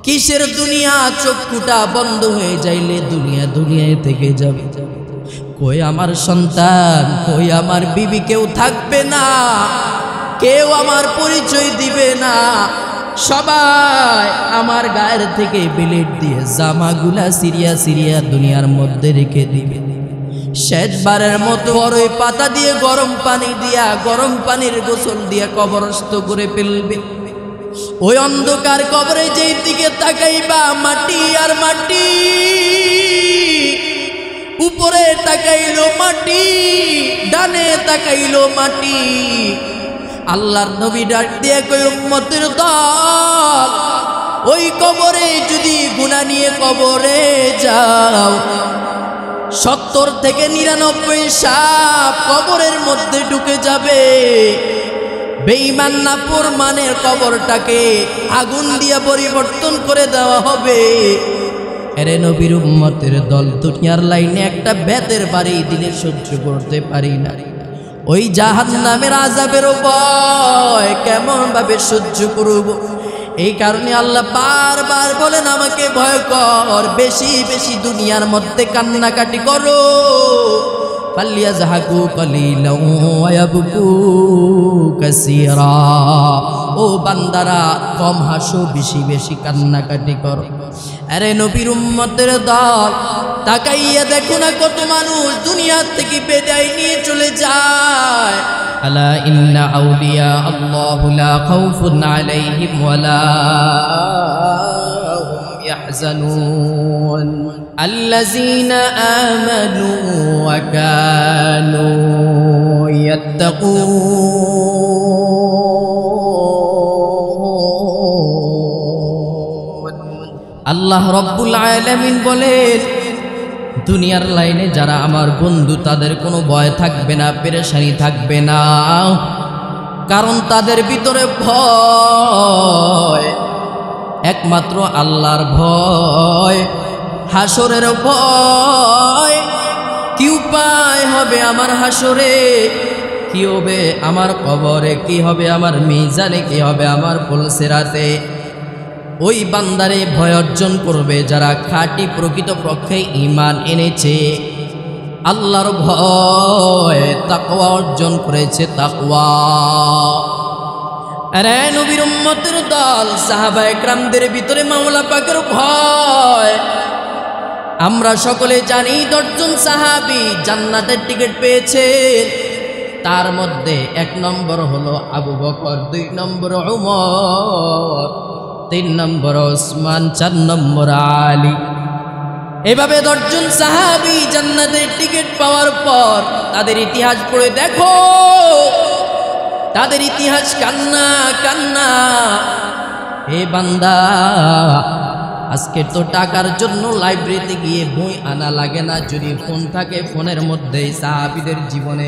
কিসের দুনিয়া? চক্ষুটা বন্ধ হয়ে যাইলে দুনিয়া দুনিয়ায় থেকে যাবে। কই আমার সন্তান, কই আমার বিবি? কেউ থাকবে না, কেউ আমার পরিচয় দিবে না। সবাই আমার গায়ের থেকে বিলেট দিয়ে জামাগুলা সিরিয়া সিরিয়া দুনিয়ার মধ্যে রেখে দিবে। শেষবারের মতো বড়ই পাতা দিয়ে গরম পানি দিয়া, গরম পানির গোসল দিয়া কবরস্থ করে ফেলবে। ওই অন্ধকার কবরে যেই দিকে তাকাইবা মাটি আর মাটি, উপরে তাকাইলো মাটি, ডানে তাকাইলো মাটি। আল্লাহর নবী ডাক দিয়ে কই, উম্মতের দল, ওই কবরে যদি গুনাহ নিয়ে কবরে যাও, 70 থেকে 99 সাপ কবরের মধ্যে ঢুকে যাবে। বেঈমান নাফরমানের কবরটাকে আগুন দিয়ে পরিবর্তন করে দেওয়া হবে। এরে নবীর উম্মতের দল, দুনিয়ার লাইনে একটা বেতের বাড়ি দিলে সহ্য করতে পারি না। ওই জাহান্নামের আযাবের ভয় কেমন ভাবে সহ্য করব? এই কারণে আল্লাহ বারবার বলেন, আমাকে ভয় কর, বেশি বেশি দুনিয়ার মধ্যে কান্নাকাটি করো। ফালিয়াযহাকু কালিলান ওয়া ইয়াবকু কাসীরা। ও বান্দারা, কম হাসো, বেশি বেশি কান্নাকাটি করো। আরে নবীর উম্মতের দল, তাকাইয়া দেখো না কত মানুষ দুনিয়া থেকে বিদায় নিয়ে চলে যায়। আলা ইন্না আউলিয়া আল্লাহু লা খাউফুন আলাইহিম ওয়া লা হুম ইয়াহজানুন আল্লাযীনা আমানু ওয়া কানু ইয়াত্তাকুন। আল্লাহ রাব্বুল আলামিন বলেন, দুনিয়ার লাইনে যারা আমার বন্ধু, তাদের কোনো ভয় থাকবে না, পেরেশানি থাকবে না। কারণ তাদের ভিতরে ভয় একমাত্র আল্লাহর ভয়, হাসরের ভয়। কি উপায় হবে আমার হাসরে, কি হবে আমার কবরে, কি হবে আমার মিজানে, কি হবে আমার পুলসিরাতে। ওই বান্দারে ভয় অর্জন করবে যারা খাঁটি প্রকৃতপক্ষে ঈমান এনেছে, আল্লাহর ভয়, তাকওয়া অর্জন করেছে, তাকওয়া। আরে নবীর উম্মতের দল, সাহাবায়ে কেরামদের ভিতরে মাওলা পাকের ভয়। আমরা সকলে জানি 10 জন সাহাবী জান্নাতের টিকিট পেয়েছেন। তার মধ্যে 1 নম্বর হলো আবু বকর, 2 নম্বর উমর, 3 নম্বর ওসমান, 4 নম্বর আলী। এভাবে 10 জন সাহাবী জান্নাতের টিকিট পাওয়ার পর তাদের ইতিহাস পড়ে দেখো, তাদের ইতিহাস কান্না কান্না। হে বান্দা, আজকে তো টাকার জন্য লাইব্রেরিতে গিয়ে বই আনা লাগে না। যদি ফোন থাকে, ফোনের মধ্যেই সাহাবীদের জীবনে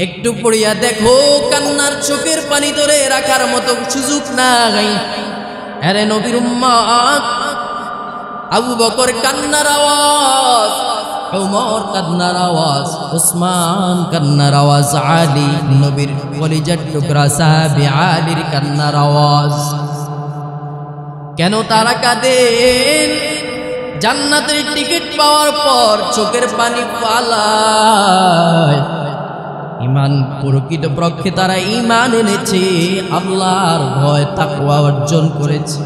একটু পড়িয়া দেখো, কান্নার চোখের পানি ধরে রাখার মতো সুযোগ নাই। আরে নবীর উম্মত, আবু বকর কান্নার আওয়াজ, উমর কান্নার আওয়াজ, উসমান কান্নার আওয়াজ, আলী নবীর কলিজার টুকরা সাহাবী আলীর কান্নার আওয়াজ। কেন তারা কাঁদেন? জান্নাতের টিকিট পাওয়ার পর চোখের পানি পালায়। ঈমান প্রকৃতপক্ষে তারা ঈমান এনেছে, আল্লাহর ভয়, তাকওয়া অর্জন করেছে।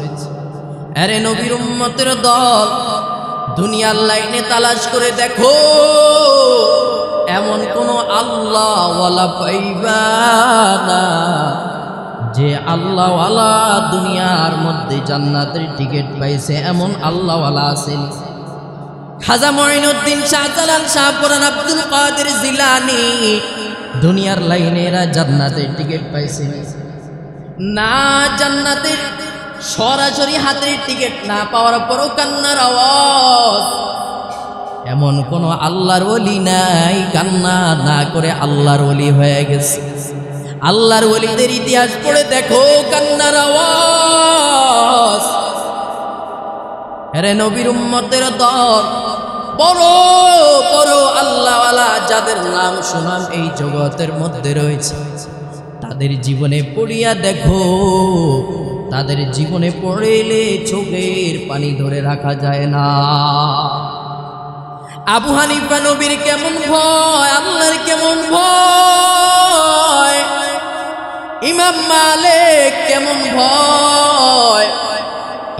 আরে নবীর উম্মতের দল, দুনিয়ার লাইনে তালাশ করে দেখো, এমন কোন আল্লাহওয়ালা পাইবা না যে আল্লাহওয়ালা দুনিয়ার মধ্যে জান্নাতের টিকিট পাইছে, এমন আল্লাহওয়ালা আছেন? খাজা মঈনুদ্দিন শাহজালাল, শাহপুরান আব্দুল কাদের জিলানী দুনিয়ার লাইনে এরা জান্নাতের টিকিট পাইছে না? জান্নাতের সরাসরি হাতের টিকিট না পাওয়ার পরও কান্নার আওয়াজ। এমন কোন আল্লাহর ওলি নাই কান্না না করে আল্লাহর ওলি হয়ে গেছে। আল্লাহর ওলিদের ইতিহাস পড়ে দেখো, কান্নার আওয়াজ। আরে নবীর উম্মতের দল, বড় বড় আল্লাহওয়ালা যাদের নাম সুনাম এই জগতের মধ্যে রয়েছে, তাদের জীবনে পড়িয়া দেখো, তাদের জীবনে পড়েলে চোখের পানি ধরে রাখা যায় না। আবু হানিফা নবীর কেমন ভয়, আল্লাহর কেমন ভয়, ইমাম মালিক কেমন ভয়,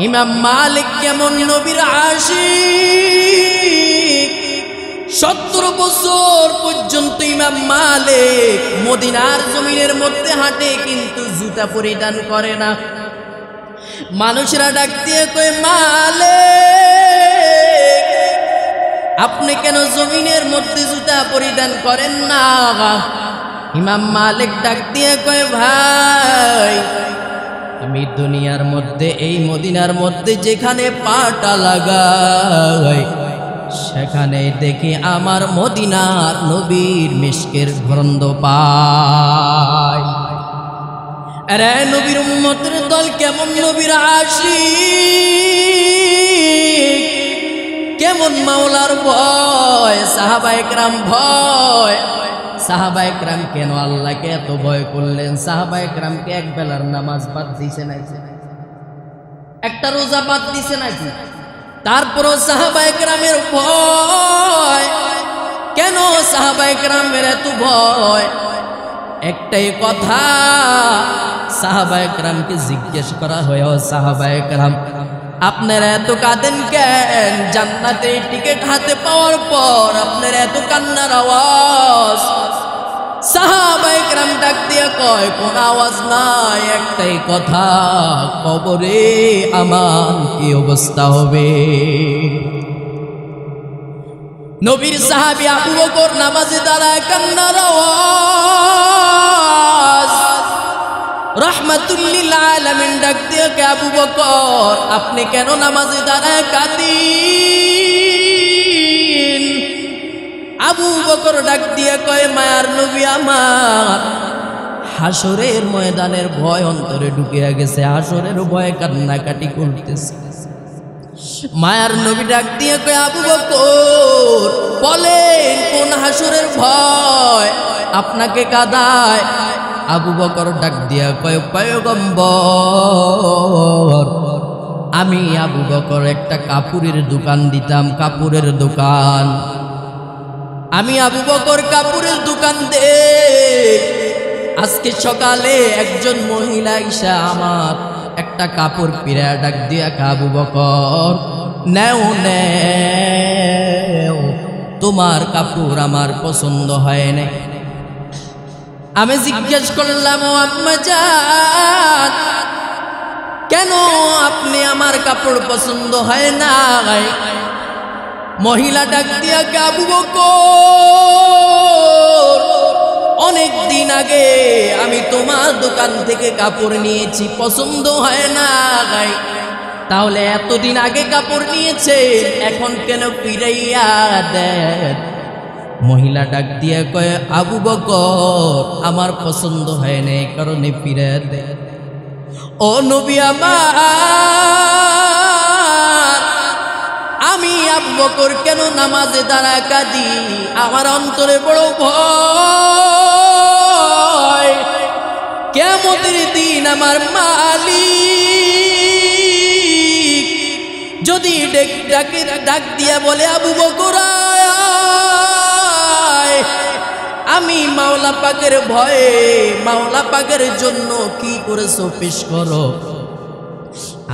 ইমাম মালিক কেমন নবীর আশিক। 70 বছর পর্যন্ত ইমাম মালিক মদিনার জমিনের মধ্যে হাঁটে, কিন্তু জুতা পরিধান করে না। মানুষরা ডাক দিয়ে কয়, মালিক আপনি কেন জমিনের মধ্যে জুতা পরিধান করেন না? ইমাম মালিক ডাক দিয়ে কয়, ভাই আমি দুনিয়ার মধ্যে এই মদিনার মধ্যে যেখানে পাটা লাগাই সেখানে দেখি আমার মদিনার নবীর মিশকের গন্ধ পাই। আরে নবীর উম্মতের দল কেমন নবীর আশিক, কেমন মাওলার ভয়, সাহাবায়ে কেরাম ভয়। সাহাবায়ে কেরাম কেন আল্লাহকে এত ভয় করলেন? সাহাবায়ে কেরামকে এক বেলার নামাজ বাদ দিছে নাকি? একটা রোজা বাদ দিছে নাকি? তারপরও সাহাবায়ে কেরামের ভয় কেন? সাহাবায়ে কেরামের এত ভয়? একটাই কথা, সাহাবায়ে কেরামকে জিজ্ঞেস করা হয়, ও সাহাবায়ে কেরাম আপনারা এত কাঁদেন কেন? জান্নাতের টিকিট হাতে পাওয়ার পর আপনারা এত কান্নার আওয়াজ। সাহাবায়ে কেরাম ডাক দিয়ে কয়, কোন আওয়াজ নাই, একটাই কথা, কবরে আমার কি অবস্থা হবে? নবীর সাহাবী আবু বকর নামাজে দাঁড়ায় কান্নার আওয়াজ। রাহমাতুল লিল আলামিন ডাক দিয়ে কয়, আবু বকর আপনি কেন নামাজে দাঁড়ায় কাঁদেন? আবু বকর ডাক দিয়ে কয়, মায়ার নবী আমার হাসরের ময়দানের ভয় অন্তরে ঢুকিয়া গেছে, হাসরের ভয়ে কান্নাকাটি করতেছে। মায়ার নবী ডাক দিয়ে কয়, আবু বকর বলেন কোন হাসরের ভয় আপনাকে কাঁদায়? আবু বকর ডাক দিয়া কয়, পয়গম্বর আমি আবু বকর একটা কাপড়ের দোকান দিতাম, কাপড়ের দোকান। আমি আবু বকর কাপড়ের দোকান দে। আজকে সকালে একজন মহিলা ঈশা আমার একটা কাপড় পিরা ডাক দিয়া আবু বকর নেও নেও, তোমার কাপড় আমার পছন্দ হয় না। আমি জিজ্ঞেস করলাম, ও আম্মা জান কেন আপনি আমার কাপড় পছন্দ হয় না? মহিলা ডাক দিয়া আবু বকর অনেক দিন আগে আমি তোমার দোকান থেকে কাপড় নিয়েছি, পছন্দ হয় না। তাহলে এতদিন আগে কাপড় নিয়েছে, এখন কেন ফিরাইয়া দেন? মহিলা ডাক দিয়া কয়, আবু বকর আমার পছন্দ হয় না, এই কারণে ফিরে দে। ও নবী আমার, আমি আবু বকর কেন নামাজে দাঁড়া কাঁদি? আমার অন্তরে বড় ভয়, কিয়ামতের দিন আমার মালিক যদি ডাক দিয়া বলে, আবু বকর আমি মাওলা পাকের ভয়ে, মাওলা পাকের জন্য কি করেছো পেশ করো।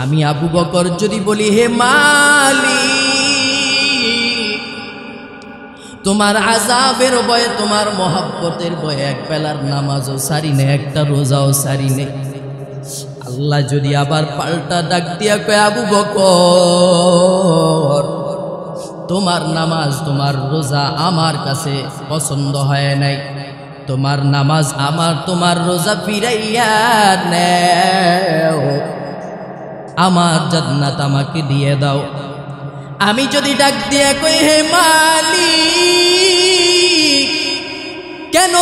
আমি আবু বকর যদি বলি, হে মালিক তোমার আযাবের ভয়ে, তোমার মহব্বতের ভয়ে এক বেলার নামাজও সারি নে, একটা রোজাও সারি নে। আল্লাহ যদি আবার পাল্টা ডাক দিয়া কয়, আবু বকর তোমার নামাজ তোমার রোজা আমার কাছে পছন্দ হয় নাই, তোমার নামাজ আমার তোমার রোজা ফিরাইয়া নেও, আমার জান্নাত আমাকে দিয়ে দাও। আমি যদি ডাক দিয়ে কই, হে মালিক কেন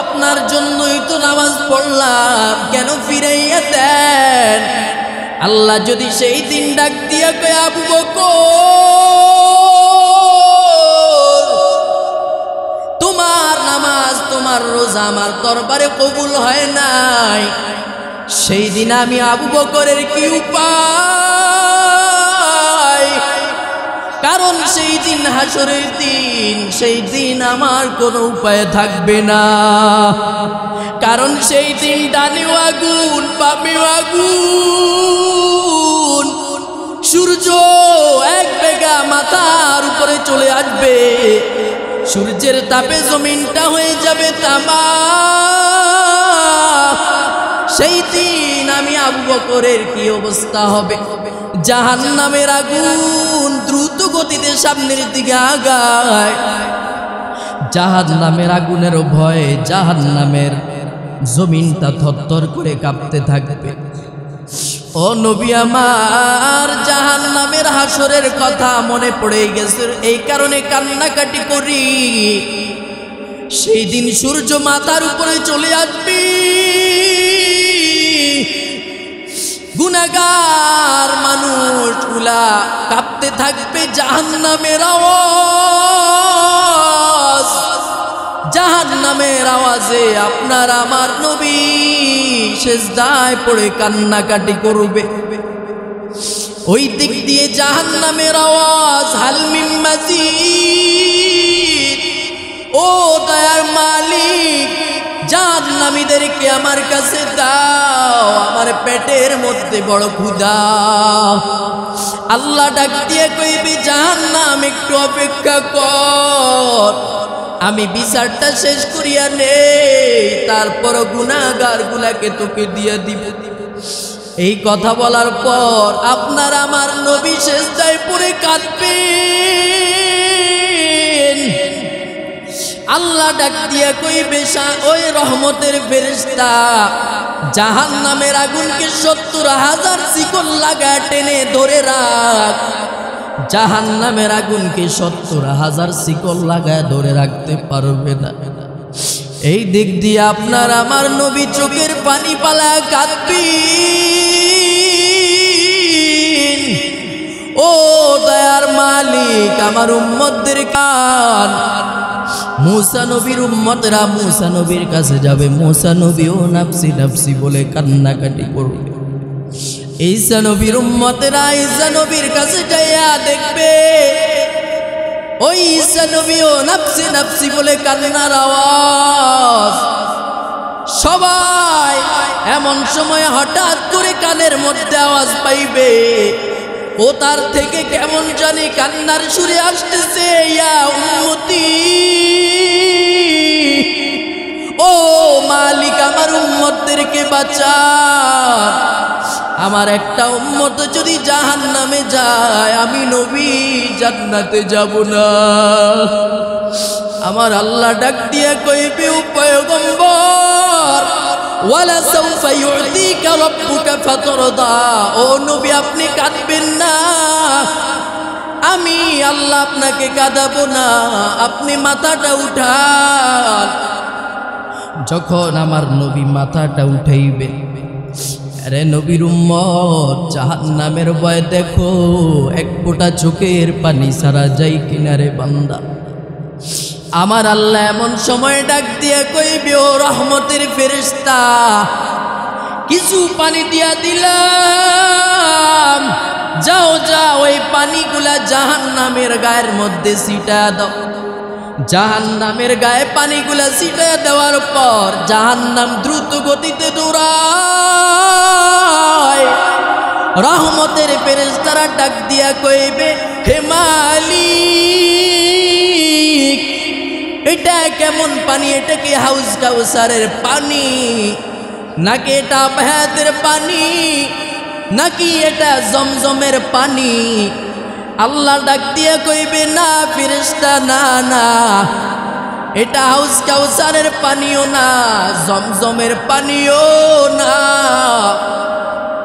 আপনার জন্যই তো নামাজ পড়লাম, কেন ফিরাইয়া দেন? আল্লাহ যদি সেই দিন ডাক দিয়া কয়, আবু বকর তোমার নামাজ তোমার রোজা আমার দরবারে কবুল হয় নাই, সেই দিন আমি আবু বকরের কি উপায়, কারণ সেই দিন হাসরের দিন, সেই দিন আমার কোনো উপায় থাকবে না। কারণ সেই দিন ডানেও আগুন বামেও আগুন, সূর্য এক বেগা মাথার উপরে চলে আসবে, সূর্যের তাপে জমিনটা হয়ে যাবে তামা। সেই দিন আমি আবু বকরের কি অবস্থা হবে। জাহান্নামের আগুন দ্রুত গতিতে সামনের দিকে আগায়, জাহান্নামের আগুনের ভয়ে জাহান্নামের জমিনটা থরথর করে কাঁপতে থাকবে। ও নবী আমার, জাহান্নামের হাসরের কথা মনে পড়ে গেছে, এই কারণে কান্নাকাটি করি। সেই দিন সূর্য মাথার উপরে চলে আসবে, গুনাহগার মানুষগুলা কাঁপতে থাকবে জাহান্নামের আওয়াজ, জাহান্নামের আওয়াজে আপনার আমার নবী সিজদায় পড়ে কান্নাকাটি করবে। ওই দিক দিয়ে জাহান্নামের আওয়াজ, হাল মিন মাজিদ, ও দয়ার মালিক জাহান্নামীদেরকে আমার কাছে দাও, আমার পেটের মধ্যে বড় ক্ষুধা। আল্লাহ ডাক দিয়ে কইবে, জাহান্নাম একটু অপেক্ষা কর, আমি বিচারটা শেষ করিয়া নে, তারপর গুনাহগার গুলাকে তোকে দিয়ে দিব। এই কথা বলার পর আপনার আমার নবী সিজদায় পড়ে কাঁদবেন। আল্লাহ ডাক দিয়া কইবে, ওই রহমতের ফেরেশতা জাহান্নামের আগুনকে ৭০,০০০ শিকল লাগা টেনে ধরে রাখ। জাহান্নামের আগুনকে ৭০,০০০ শিকল লাগায় ধরে রাখতে পারবে না। এই দিক দিয়ে আপনার আমার নবী চোখের পানি পালা কাঁদবেন। ও দয়ার মালিক, আমার উম্মতদের কান, মুসা নবীর উম্মতরা মুসা নবীর কাছে যাবে, মুসা নবীও নাফসি নাফসি বলে কান্নাকাটি করবে। ঈসা নবীর উম্মতেরা ঈসা নবীর কাছে যাইয়া দেখবে, ওই ঈসা নবীও নাফসি নাফসি বলে কান্নার আওয়াজ। সবাই এমন সময় হঠাৎ করে কানের মধ্যে আওয়াজ পাইবে, ও তার থেকে কেমন জানি কান্নার সুরে আসতেছে, ইয়া উম্মতি, ও মালিক আমার উম্মতদেরকে বাঁচা, আমার একটা উম্মত যদি জাহান্নামে যায় আমি নবী জান্নাতে যাব না। আমার আল্লাহ ডাক দিয়া কইবে, ও পয়গম্বর, ওয়ালা সাউফা ইউতিকা রাব্বুকা ফাতরদা, ও নবী আপনি কাঁদবেন না, আমি আল্লাহ আপনাকে কাঁদাবো না, আপনি মাথাটা উঠান। যখন আমার নবী মাথাটা উঠাইবে, আরে নবীর উম্মত জাহান্নামের ভয় দেখো, এক ফোঁটা চোখের পানি সারা যাই কিনারে বান্দা। আমার আল্লাহ এমন সময় ডাক দিয়ে কইবে, ও রহমতের ফেরেশতা, কিছু পানি দিয়া দিলাম, যাও যাও ওই পানিগুলা জাহান্নামের গায়ের মধ্যে ছিটা দাও। জাহান্নামের গায়ে পানিগুলা ছিটা দেওয়ার পর জাহান্নাম দ্রুত গতিতে দৌড়ায়। রহমতের ফেরেশতারা ডাক দিয়া কইবে, হে মালিক, এটা কেমন পানি? এটা কি হাউস কাউসারের পানি, নাকি এটা হায়াতের পানি, নাকি এটা জমজমের পানি? আল্লাহ ডাক দিয়া কইবে, না ফেরেশতা, না না, এটা হাউস কাউসারের পানিও না, জমজমের পানিও না।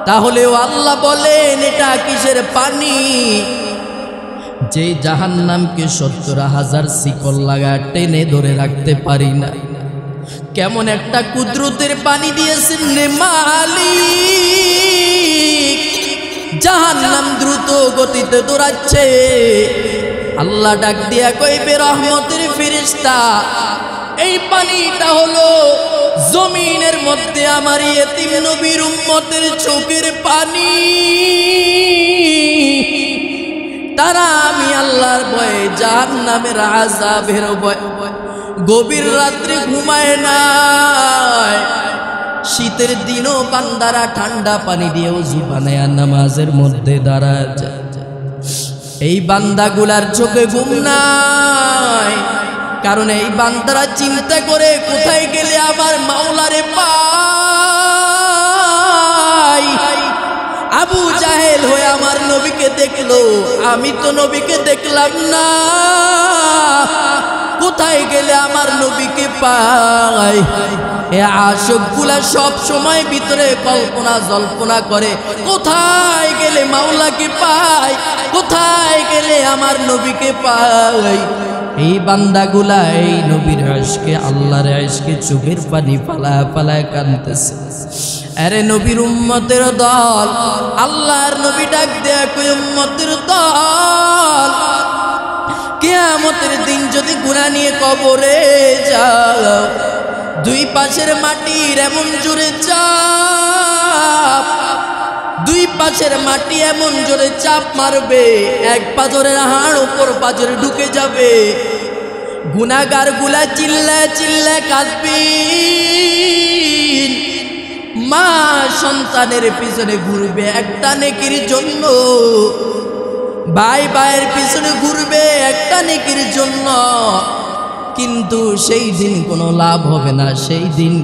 তাহলেও আল্লাহ বলেন এটা কিসের পানি? যে জাহান্নামকে ৭০,০০০ শিকল লাগা টেনে ধরে রাখতে পারি না, কেমন একটা কুদরতের পানি দিয়েছেন রে মালিক। জাহান্নাম দ্রুত গতিতে দৌড়াচ্ছে। আল্লাহ ডাক দিয়া কইবে, রহমতের ফেরেশতা, এই পানিটা হলো জমিনের মধ্যে আমার ইয়েতিম নবীর উম্মতের চোখের পানি, তারা আমি আল্লাহর ভয়ে জাহান্নামের আযাবের ভয়ে গভীর রাত্রে ঘুমায় নাই। শীতের দিনও বান্দারা ঠান্ডা পানি দিয়ে ওযু বানায়া নামাজের মধ্যে দাঁড়ায় যায়। এই বান্দাগুলার চোখে ঘুম নাই, কারণ এই বান্দারা চিন্তা করে কোথায় গেলে আমার মাওলারে পাই। আবু জাহেল হয়ে আমার নবীকে দেখলো, আমি তো নবীকে দেখলাম না, কোথায় গেলে আমার নবীকে পাই। এ আশিকগুলা সব সময় ভিতরে কল্পনা জল্পনা করে, কোথায় গেলে মাওলাকে পাই, কোথায় গেলে আমার নবীকে পাই। এই বান্দাগুলা এই নবীর ইশকে, আল্লাহর ইশকে চোখের পানি পালায় পালায় কাঁদতেছে। আরে নবীর উম্মতের দল, আল্লাহর নবী ডাক দেয়া কই উম্মতের দল, কিয়ামতের দিন যদি গুনাহ নিয়ে কবরে যাও, দুই পাশের মাটির এমন জোরে চাপ, দুই পাশের মাটি এমন জোরে চাপ মারবে, এক পাজরের হাড় উপর পাজরে ঢুকে যাবে। গুনাহগার গুলা চিল্লায় চিল্লায় কাঁদবে, মা সন্তানের পিছনে ঘুরবে একটা নেকির জন্য, ভাই ভাইয়ের পিছনে ঘুরবে একটা নেকির জন্য, কিন্তু সেই দিন কোনো লাভ হবে না। সেই দিন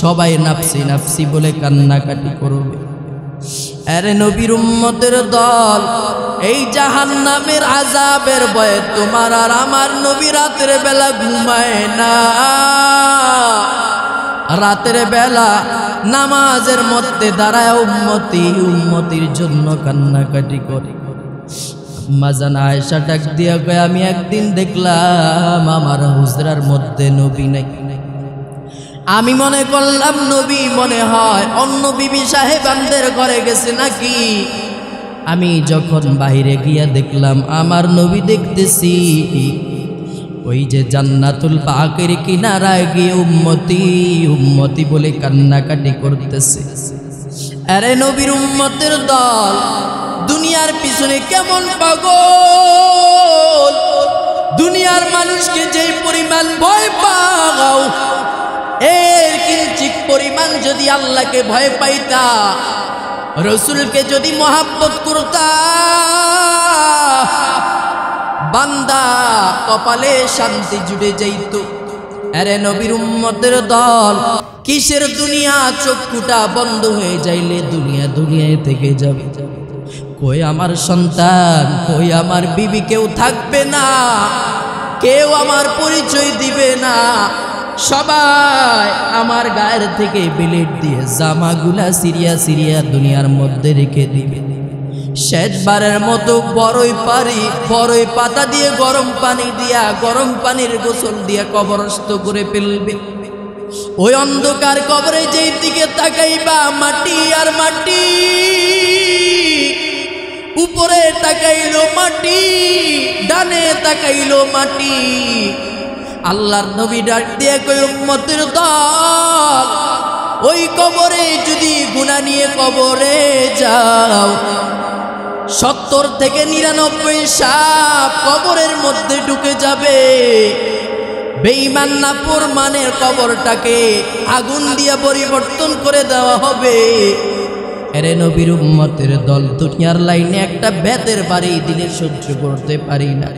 সবাই নাফসি নাফসি বলে কান্নাকাটি করবে। আরে নবীর উম্মতের দল, এই জাহান্নামের আযাবের ভয়ে তোমার আর আমার নবী রাতের বেলা ঘুমায় না, রাতের বেলা নামাজের মধ্যে দাঁড়ায় উম্মতি উম্মতির জন্য কান্নাকাটি করে। মাজান আয়েশা ডাক দিয়া কয়, আমি একদিন দেখলাম আমার হুজরার মধ্যে নবী নাই। আমি মনে করলাম নবী মনে হয় অন্য বিবি সাহেবানদের ঘরে গেছে নাকি। আমি যখন বাইরে গিয়া দেখলাম আমার নবী দেখতেছি ওই যে জান্নাতুল বাকের কিনারায় গিয়ে উম্মতি উম্মতি বলে কান্নাকাটি করতেছে। আরে নবীর উম্মতের দল, দুনিয়ার পিছনে কেমন পাগল, দুনিয়ার মানুষকে যেই পরিমাণ ভয় পাও, এর কিঞ্চিত পরিমাণ যদি আল্লাহকে ভয় পাইতা, রসুলকে যদি মহাব্বত করতা, বান্দা কপালে শান্তি জুড়ে যাইত। আরে নবীর উম্মতের দল, কিসের দুনিয়া, চক্ষুটা বন্ধ হয়ে যাইলে দুনিয়া দুনিয়ায় থেকে যাবে। কই আমার সন্তান, কই আমার বিবি, কেউ থাকবে না, কেউ আমার পরিচয় দিবে না, সবাই আমার গায়ের থেকে বিলেট দিয়ে জামাগুলা সিরিয়া সিরিয়া দুনিয়ার মধ্যে রেখে দিবে। শেষবারের মতো বড়ই পাতা দিয়ে গরম পানি দিয়া, গরম পানির গোসল দিয়া কবরস্থ করে ফেলবে। ওই অন্ধকার কবরে যেই দিকে তাকাইবা মাটি আর মাটি, উপরে তাকাইলো মাটি, ডানে তাকাইলো মাটি। আল্লাহর নবী ডাক দিয়ে কই উম্মতের দল, ওই কবরে যদি গুনাহ নিয়ে কবরে যাও, 70 থেকে 99 সাপ কবরের মধ্যে ঢুকে যাবে। বেঈমান নাফরমানের কবরটাকে আগুন দিয়ে পরিবর্তন করে দেওয়া হবে। এরে নবীর উম্মতের দল, দুনিয়ার লাইনে একটা বেতের বাড়ি দিলে সহ্য করতে পারি না,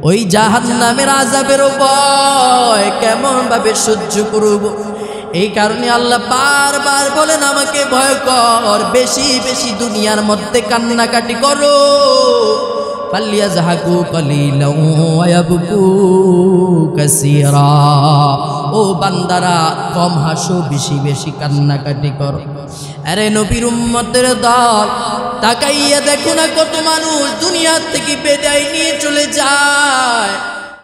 ওই জাহান্নামের আযাবের ভয় কেমন ভাবে সহ্য করব। এই কারণে আল্লাহ বারবার বলেন আমাকে ভয় কর, বেশি বেশি দুনিয়ার মধ্যে কান্নাকাটি করো। ফালিয়াযহাকু কালিলান ওয়া ইয়াবকু কাসীরা, ও বান্দারা কম হাসো, বেশি বেশি কান্নাকাটি করো। আরে নবীর উম্মতের দল, তাকাইয়া দেখো না কত মানুষ দুনিয়া থেকে বিদায় নিয়ে চলে যায়।